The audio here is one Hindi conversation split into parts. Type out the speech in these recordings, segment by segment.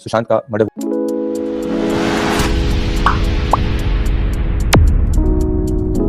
सुशांत का मर्डर।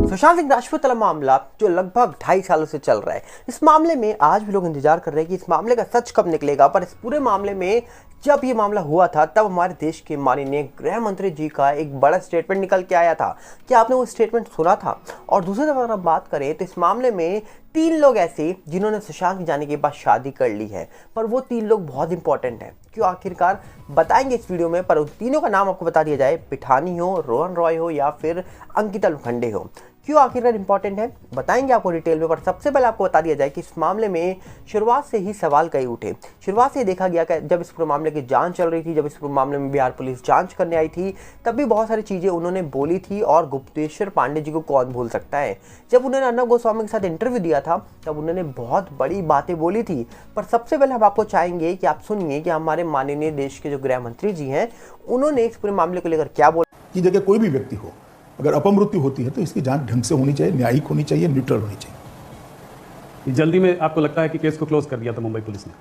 सुशांत सिंह राजपूत वाला मामला जो लगभग 2.5 सालों से चल रहा है, इस मामले में आज भी लोग इंतजार कर रहे हैं कि इस मामले का सच कब निकलेगा। पर इस पूरे मामले में जब ये मामला हुआ था तब हमारे देश के माननीय गृह मंत्री जी का एक बड़ा स्टेटमेंट निकल के आया था। क्या आपने वो स्टेटमेंट सुना था? और दूसरी तरफ अगर हम बात करें तो इस मामले में 3 लोग ऐसे जिन्होंने सुशांत के जाने के बाद शादी कर ली है, पर वो 3 लोग बहुत इंपॉर्टेंट हैं। क्यों आखिरकार बताएंगे इस वीडियो में। पर उन तीनों का नाम आपको बता दिया जाए, पिठानी हो, रोहन रॉय हो या फिर अंकिता लोखंडे हो। क्यों आखिरकार इंपॉर्टेंट है बताएंगे आपको डिटेल में। पर सबसे पहले आपको बता दिया जाए कि इस मामले में शुरुआत से ही सवाल कई उठे। शुरुआत से देखा गया कि जब इस पूरे मामले की जांच चल रही थी, जब इस पूरे मामले में बिहार पुलिस जांच करने आई थी, तब भी बहुत सारी चीज़ें उन्होंने बोली थी। और गुप्तेश्वर पांडे जी को कौन भूल सकता है। जब उन्होंने अर्नब गोस्वामी के साथ इंटरव्यू दिया था तब उन्होंने बहुत बड़ी बातें बोली थी। पर सबसे पहले हम आपको चाहेंगे कि आप सुनिए कि हमारे माननीय देश के जो गृह मंत्री जी हैं उन्होंने इस पूरे मामले को लेकर क्या बोला। की जगह कोई भी व्यक्ति हो, अगर अपमृत्यु होती है तो इसकी जांच ढंग से होनी चाहिए, न्यायिक होनी चाहिए, न्यूट्रल होनी चाहिए। जल्दी में आपको लगता है कि केस को क्लोज कर दिया था मुंबई पुलिस ने?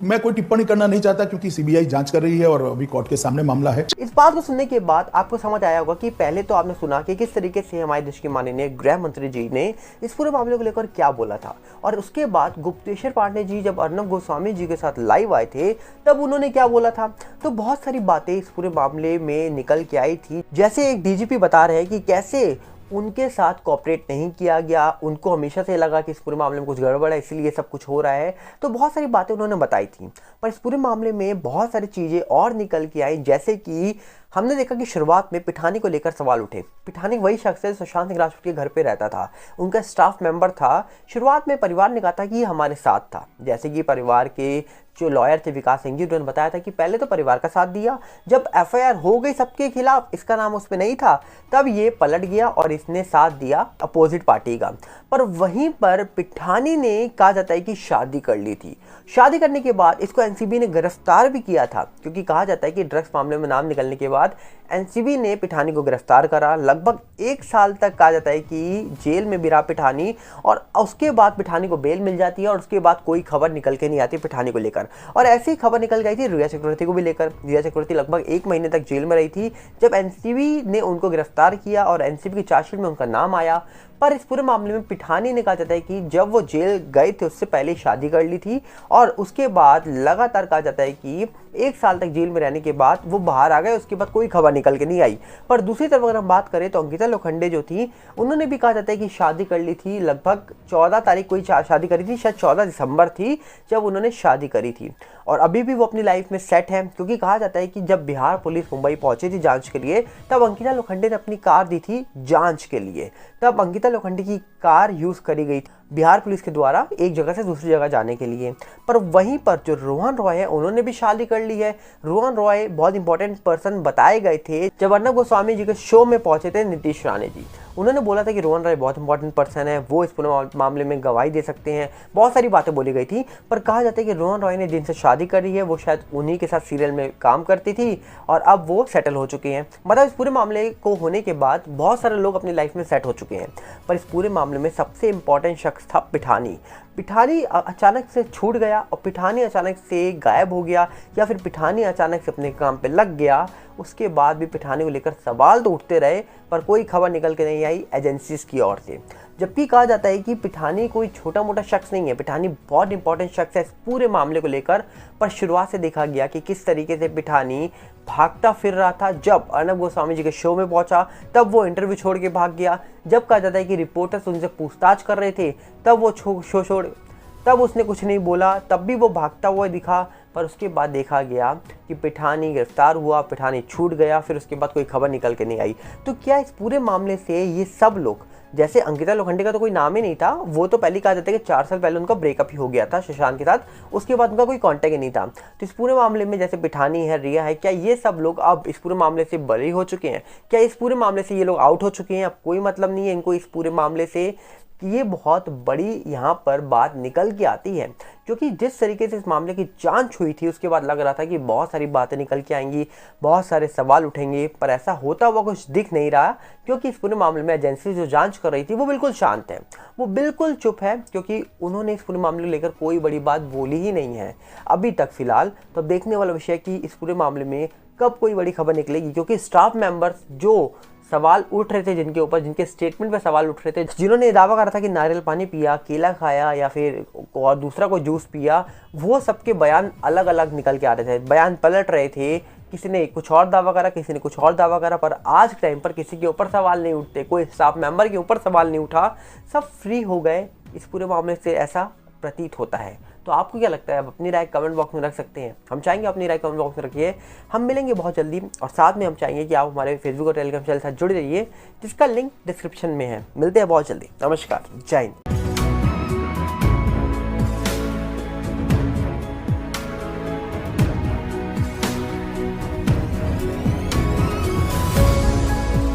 मैं कोई टिप्पणी करना नहीं चाहता क्योंकि सीबीआई जांच कर रही है और अभी कोर्ट के सामने मामला है। इस बात को सुनने के बाद आपको समझ आया होगा कि पहले तो आपने सुना कि किस तरीके से हमारे देश के माननीय गृह मंत्री जी ने इस पूरे मामले को लेकर क्या बोला था। और उसके बाद गुप्तेश्वर पांडे जी जब अर्नब गोस्वामी जी के साथ लाइव आए थे तब उन्होंने क्या बोला था। तो बहुत सारी बातें इस पूरे मामले में निकल के आई थी। जैसे एक डीजीपी बता रहे हैं कि कैसे उनके साथ कोऑपरेट नहीं किया गया, उनको हमेशा से लगा कि इस पूरे मामले में कुछ गड़बड़ है इसलिए सब कुछ हो रहा है। तो बहुत सारी बातें उन्होंने बताई थी। पर इस पूरे मामले में बहुत सारी चीज़ें और निकल के आई। जैसे कि हमने देखा कि शुरुआत में पिठानी को लेकर सवाल उठे। पिठानी वही शख्स है सुशांत सिंह राजपूत के घर पे रहता था, उनका स्टाफ मेंबर था। शुरुआत में परिवार ने कहा था कि हमारे साथ था। जैसे कि परिवार के जो लॉयर थे विकास सिंह जी, उन्होंने बताया था कि पहले तो परिवार का साथ दिया, जब एफआईआर हो गई सबके खिलाफ, इसका नाम उसमें नहीं था, तब ये पलट गया और इसने साथ दिया अपोजिट पार्टी का। पर वहीं पर पिठानी ने कहा जाता है कि शादी कर ली थी। शादी करने के बाद इसको एनसीबी ने गिरफ्तार भी किया था, क्योंकि कहा जाता है कि ड्रग्स मामले में नाम निकलने के बाद एनसीबी ने पिठानी को गिरफ्तार करा। लगभग 1 साल तक कहा जाता है कि जेल में भी रहा पिठानी। और उसके बाद पिठानी को बेल मिल जाती है और उसके बाद कोई खबर निकल के नहीं आती पिठानी को लेकर। और ऐसी खबर निकल गई थी रिया चक्रवर्ती को भी लेकर। रिया चक्रवर्ती लगभग 1 महीने तक जेल में रही थी जब एनसीबी ने उनको गिरफ्तार किया और एनसीबी की चार्जशीट में उनका नाम आया। पर इस पूरे मामले में पिठानी ने कहा जाता है कि जब वो जेल गए थे उससे पहले शादी कर ली थी और उसके बाद लगातार कहा जाता है कि 1 साल तक जेल में रहने के बाद वो बाहर आ गए, उसके बाद कोई खबर निकल के नहीं आई। पर दूसरी तरफ अगर हम बात करें तो अंकिता लोखंडे जो थी उन्होंने भी कहा जाता है कि शादी कर ली थी। लगभग 14 तारीख कोई शादी करी थी, शायद 14 दिसंबर थी जब उन्होंने शादी करी थी। और अभी भी वो अपनी लाइफ में सेट है, क्योंकि कहा जाता है कि जब बिहार पुलिस मुंबई पहुंची थी जांच के लिए तब अंकिता लोखंडे ने अपनी कार दी थी जांच के लिए। तब अंकिता लोखंडे की कार यूज़ करी गई थी बिहार पुलिस के द्वारा एक जगह से दूसरी जगह जाने के लिए। पर वहीं पर जो रोहन रॉय है उन्होंने भी शादी कर ली है। रोहन रॉय बहुत इंपॉर्टेंट पर्सन बताए गए थे जब अर्नब गोस्वामी जी के शो में पहुंचे थे नीतीश राणे जी। उन्होंने बोला था कि रोहन रॉय बहुत इंपॉर्टेंट पर्सन है, वो इस पूरे मामले में गवाही दे सकते हैं। बहुत सारी बातें बोली गई थी। पर कहा जाता है कि रोहन रॉय ने जिनसे शादी करी है वो शायद उन्हीं के साथ सीरियल में काम करती थी और अब वो सेटल हो चुके हैं। मतलब इस पूरे मामले को होने के बाद बहुत सारे लोग अपनी लाइफ में सेट हो चुके हैं। पर इस पूरे मामले में सबसे इंपॉर्टेंट शख्स था पिठानी। पिठानी अचानक से छूट गया और पिठानी अचानक से गायब हो गया या फिर पिठानी अचानक से अपने काम पे लग गया। उसके बाद भी पिठानी को लेकर सवाल तो उठते रहे पर कोई खबर निकल के नहीं आई एजेंसीज की ओर से। जबकि कहा जाता है कि पिठानी कोई छोटा मोटा शख्स नहीं है, पिठानी बहुत इंपॉर्टेंट शख्स है इस पूरे मामले को लेकर। पर शुरुआत से देखा गया कि किस तरीके से पिठानी भागता फिर रहा था। जब अर्नब गोस्वामी जी के शो में पहुंचा तब वो इंटरव्यू छोड़ के भाग गया। जब कहा जाता है कि रिपोर्टर्स उनसे पूछताछ कर रहे थे तब वो शो छोड़ तब उसने कुछ नहीं बोला, तब भी वो भागता हुआ दिखा। पर उसके बाद देखा गया कि पिठानी गिरफ्तार हुआ, पिठानी छूट गया, फिर उसके बाद कोई खबर निकल के नहीं आई। तो क्या इस पूरे मामले से ये सब लोग, जैसे अंकिता लोखंडे का तो कोई नाम ही नहीं था, वो तो पहले कहा जाता है कि 4 साल पहले उनका ब्रेकअप ही हो गया था सुशांत के साथ, उसके बाद उनका कोई कांटेक्ट ही नहीं था। तो इस पूरे मामले में जैसे पिठानी है, रिया है, क्या ये सब लोग अब इस पूरे मामले से बरी हो चुके हैं? क्या इस पूरे मामले से ये लोग आउट हो चुके हैं? अब कोई मतलब नहीं है इनको इस पूरे मामले से? कि ये बहुत बड़ी यहाँ पर बात निकल के आती है, क्योंकि जिस तरीके से इस मामले की जांच हुई थी उसके बाद लग रहा था कि बहुत सारी बातें निकल के आएंगी, बहुत सारे सवाल उठेंगे, पर ऐसा होता हुआ कुछ दिख नहीं रहा, क्योंकि इस पूरे मामले में एजेंसी जो जांच कर रही थी वो बिल्कुल शांत है, वो बिल्कुल चुप है, क्योंकि उन्होंने इस पूरे मामले को लेकर कोई बड़ी बात बोली ही नहीं है अभी तक फिलहाल। तो अब देखने वाला विषय कि इस पूरे मामले में कब कोई बड़ी खबर निकलेगी, क्योंकि स्टाफ मेंबर्स जो सवाल उठ रहे थे, जिनके ऊपर जिनके स्टेटमेंट पे सवाल उठ रहे थे, जिन्होंने ये दावा करा था कि नारियल पानी पिया, केला खाया या फिर और दूसरा कोई जूस पिया, वो सबके बयान अलग अलग निकल के आ रहे थे, बयान पलट रहे थे। किसी ने कुछ और दावा करा, किसी ने कुछ और दावा करा, पर आज के टाइम पर किसी के ऊपर सवाल नहीं उठते, कोई स्टाफ मेंबर के ऊपर सवाल नहीं उठा, सब फ्री हो गए इस पूरे मामले से, ऐसा प्रतीत होता है। तो आपको क्या लगता है? आप अपनी राय कमेंट बॉक्स में रख सकते हैं, हम चाहेंगे अपनी राय कमेंट बॉक्स में रखिए। हम मिलेंगे बहुत जल्दी, और साथ में हम चाहेंगे कि आप हमारे फेसबुक और टेलीग्राम चैनल के साथ जुड़े रहिए, जिसका लिंक डिस्क्रिप्शन में है। मिलते हैं बहुत जल्दी। नमस्कार, जय हिंद।